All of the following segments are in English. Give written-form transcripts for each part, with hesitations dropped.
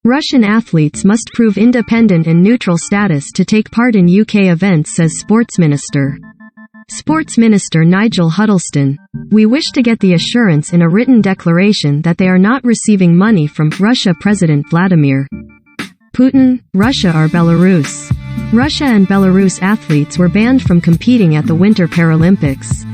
Russian athletes must prove independent and neutral status to take part in UK events, says Sports Minister. Sports Minister Nigel Huddleston. We wish to get the assurance in a written declaration that they are not receiving money from Russia President Vladimir Putin, Russia or Belarus. Russia and Belarus athletes were banned from competing at the Winter Paralympics.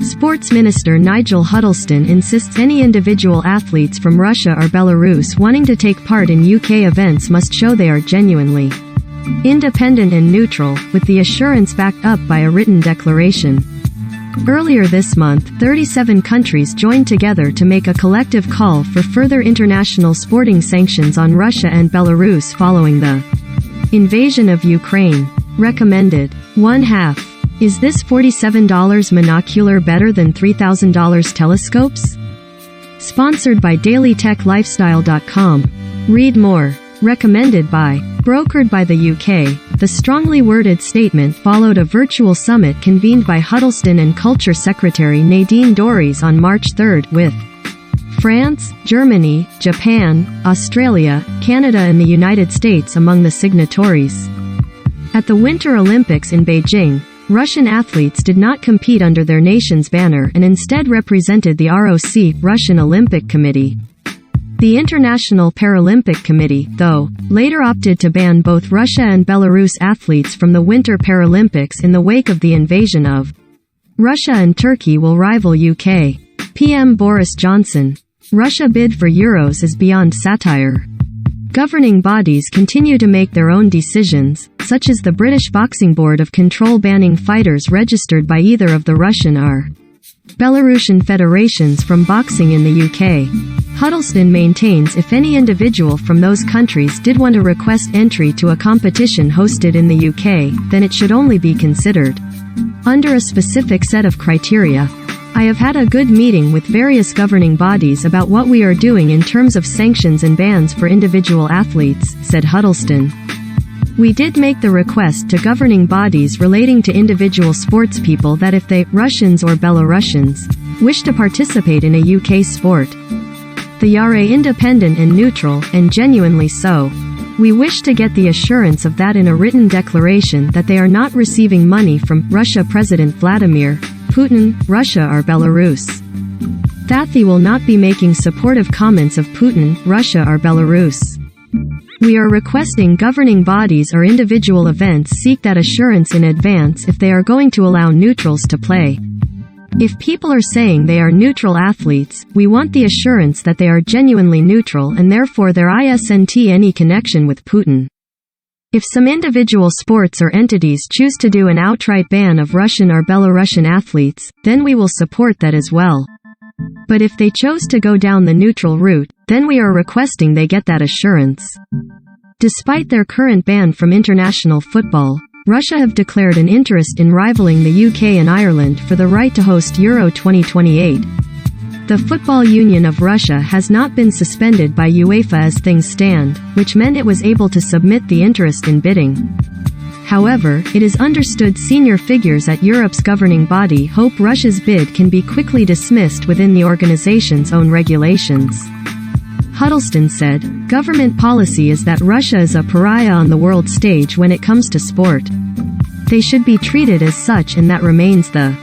Sports Minister Nigel Huddleston insists any individual athletes from Russia or Belarus wanting to take part in UK events must show they are genuinely independent and neutral, with the assurance backed up by a written declaration. Earlier this month, 37 countries joined together to make a collective call for further international sporting sanctions on Russia and Belarus following the invasion of Ukraine. Recommended. 1/2. Is this $47 monocular better than $3,000 telescopes? Sponsored by DailyTechLifestyle.com. Read more. Recommended by. Brokered by the UK, the strongly worded statement followed a virtual summit convened by Huddleston and Culture Secretary Nadine Dorries on March 3 with France, Germany, Japan, Australia, Canada and the United States among the signatories. At the Winter Olympics in Beijing, Russian athletes did not compete under their nation's banner and instead represented the ROC, Russian Olympic Committee. The International Paralympic Committee, though, later opted to ban both Russia and Belarus athletes from the Winter Paralympics in the wake of the invasion of Russia, and Turkey will rival UK. PM Boris Johnson. Russia bid for Euros is beyond satire. Governing bodies continue to make their own decisions, such as the British Boxing Board of Control banning fighters registered by either of the Russian or Belarusian federations from boxing in the UK. Huddleston maintains if any individual from those countries did want to request entry to a competition hosted in the UK, then it should only be considered under a specific set of criteria. I have had a good meeting with various governing bodies about what we are doing in terms of sanctions and bans for individual athletes, said Huddleston. We did make the request to governing bodies relating to individual sportspeople that if they, Russians or Belarusians, wish to participate in a UK sport, they are independent and neutral, and genuinely so. We wish to get the assurance of that in a written declaration that they are not receiving money from Russia President Vladimir Putin, Russia or Belarus. That they will not be making supportive comments of Putin, Russia or Belarus. We are requesting governing bodies or individual events seek that assurance in advance if they are going to allow neutrals to play. If people are saying they are neutral athletes, we want the assurance that they are genuinely neutral and therefore there isn't any connection with Putin. If some individual sports or entities choose to do an outright ban of Russian or Belarusian athletes, then we will support that as well. But if they chose to go down the neutral route, then we are requesting they get that assurance. Despite their current ban from international football, Russia have declared an interest in rivaling the UK and Ireland for the right to host Euro 2028. The Football Union of Russia has not been suspended by UEFA as things stand, which meant it was able to submit the interest in bidding. However, it is understood senior figures at Europe's governing body hope Russia's bid can be quickly dismissed within the organization's own regulations. Huddleston said, government policy is that Russia is a pariah on the world stage when it comes to sport. They should be treated as such and that remains the